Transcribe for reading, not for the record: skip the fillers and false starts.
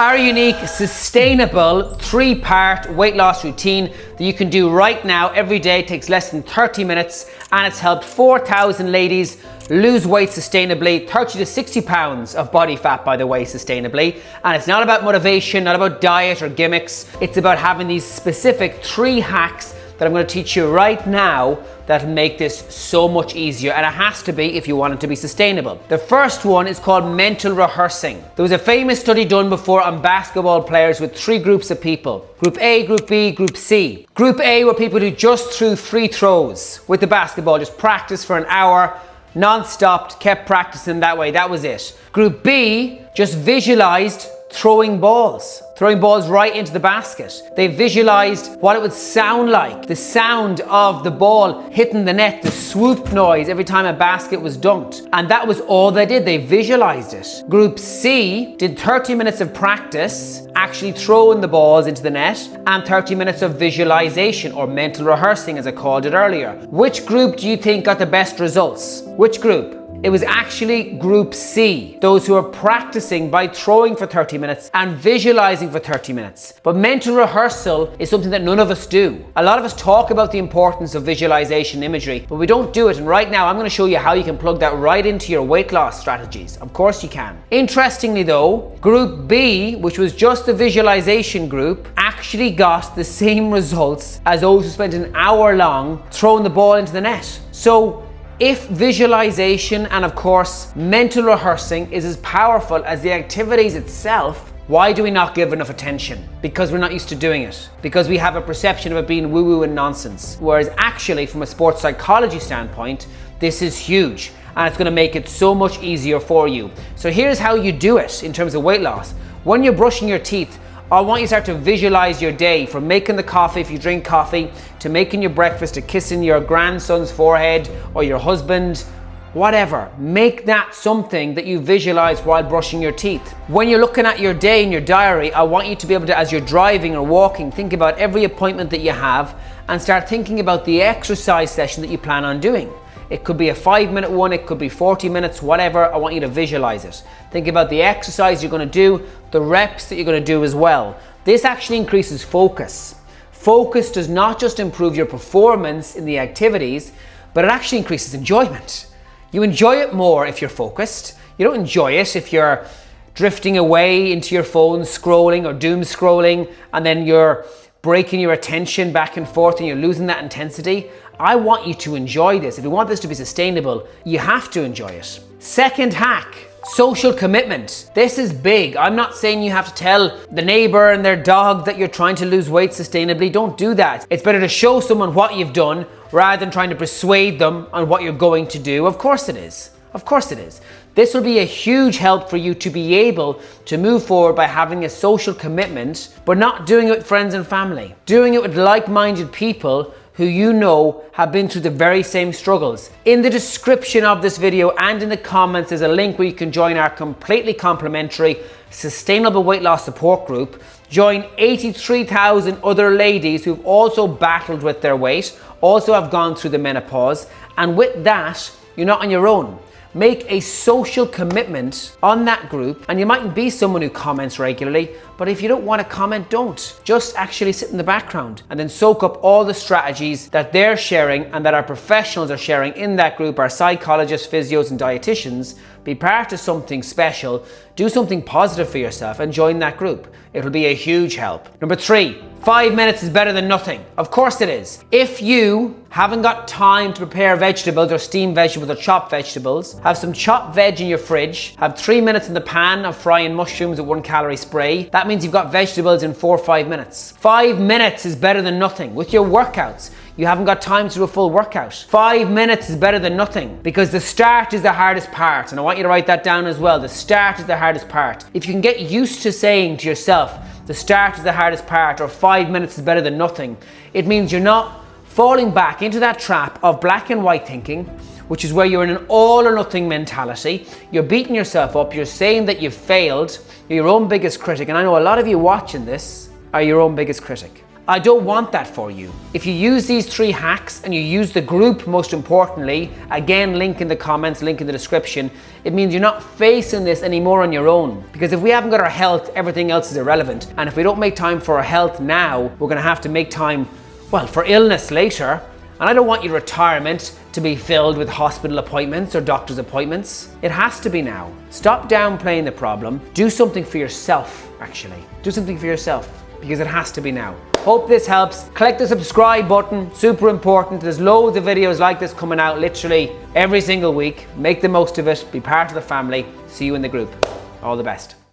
Our unique, sustainable, 3-part weight loss routine that you can do right now every day. It takes less than 30 minutes and it's helped 4,000 ladies lose weight sustainably, 30 to 60 pounds of body fat, by the way, sustainably. And it's not about motivation, not about diet or gimmicks. It's about having these specific 3 hacks that I'm going to teach you right now that'll make this so much easier, and it has to be if you want it to be sustainable. The first one is called mental rehearsing. There was a famous study done before on basketball players with 3 groups of people. Group A, Group B, Group C. Group A were people who just threw free throws with the basketball, just practiced for an hour, non-stopped, kept practicing that way, that was it. Group B just visualized throwing balls right into the basket. They visualized what it would sound like, the sound of the ball hitting the net, the swoop noise every time a basket was dunked. And that was all they did, they visualized it. Group C did 30 minutes of practice, actually throwing the balls into the net, and 30 minutes of visualization, or mental rehearsing as I called it earlier. Which group do you think got the best results? Which group? It was actually Group C, those who are practicing by throwing for 30 minutes and visualizing for 30 minutes. But mental rehearsal is something that none of us do. A lot of us talk about the importance of visualization imagery, but we don't do it. And right now, I'm going to show you how you can plug that right into your weight loss strategies. Of course you can. Interestingly though, Group B, which was just the visualization group, actually got the same results as those who spent an hour long throwing the ball into the net. So, if visualization and of course mental rehearsing is as powerful as the activities itself, why do we not give enough attention? Because we're not used to doing it. Because we have a perception of it being woo-woo and nonsense. Whereas actually, from a sports psychology standpoint, this is huge and it's going to make it so much easier for you. So here's how you do it in terms of weight loss. When you're brushing your teeth, I want you to start to visualize your day, from making the coffee if you drink coffee, to making your breakfast, to kissing your grandson's forehead or your husband, whatever. Make that something that you visualize while brushing your teeth. When you're looking at your day in your diary, I want you to be able to, as you're driving or walking, think about every appointment that you have and start thinking about the exercise session that you plan on doing. It could be a 5-minute one, it could be 40 minutes, whatever. I want you to visualize it. Think about the exercise you're going to do, the reps that you're going to do as well. This actually increases focus. Focus does not just improve your performance in the activities, but it actually increases enjoyment. You enjoy it more if you're focused. You don't enjoy it if you're drifting away into your phone, scrolling or doom scrolling, and then you're breaking your attention back and forth and you're losing that intensity. I want you to enjoy this. If you want this to be sustainable, you have to enjoy it. Second hack, social commitment. This is big. I'm not saying you have to tell the neighbor and their dog that you're trying to lose weight sustainably. Don't do that. It's better to show someone what you've done rather than trying to persuade them on what you're going to do. Of course it is. Of course it is. This will be a huge help for you to be able to move forward by having a social commitment, but not doing it with friends and family. Doing it with like-minded people who you know have been through the very same struggles. In the description of this video and in the comments, there's a link where you can join our completely complimentary Sustainable Weight Loss Support Group. Join 83,000 other ladies who've also battled with their weight, also have gone through the menopause, and with that, you're not on your own. Make a social commitment on that group, and you mightn't be someone who comments regularly, but if you don't want to comment, don't. Just actually sit in the background and then soak up all the strategies that they're sharing and that our professionals are sharing in that group, our psychologists, physios and dietitians. Be part of something special, do something positive for yourself and join that group. It'll be a huge help. Number 3, 5 minutes is better than nothing. Of course it is. If you haven't got time to prepare vegetables or steamed vegetables or chopped vegetables, have some chopped veg in your fridge, have 3 minutes in the pan of frying mushrooms with 1 calorie spray. That means you've got vegetables in 4 or 5 minutes. 5 minutes is better than nothing. With your workouts, you haven't got time to do a full workout. 5 minutes is better than nothing, because the start is the hardest part. And I want you to write that down as well. The start is the hardest part. If you can get used to saying to yourself, the start is the hardest part, or 5 minutes is better than nothing, it means you're not falling back into that trap of black and white thinking, which is where you're in an all or nothing mentality. You're beating yourself up. You're saying that you've failed. You're your own biggest critic. And I know a lot of you watching this are your own biggest critic. I don't want that for you. If you use these 3 hacks and you use the group most importantly, again, link in the comments, link in the description, it means you're not facing this anymore on your own. Because if we haven't got our health, everything else is irrelevant. And if we don't make time for our health now, we're gonna have to make time, well, for illness later. And I don't want your retirement to be filled with hospital appointments or doctor's appointments. It has to be now. Stop downplaying the problem. Do something for yourself, actually. Do something for yourself, because it has to be now. Hope this helps. Click the subscribe button, super important. There's loads of videos like this coming out literally every single week. Make the most of it, be part of the family. See you in the group. All the best.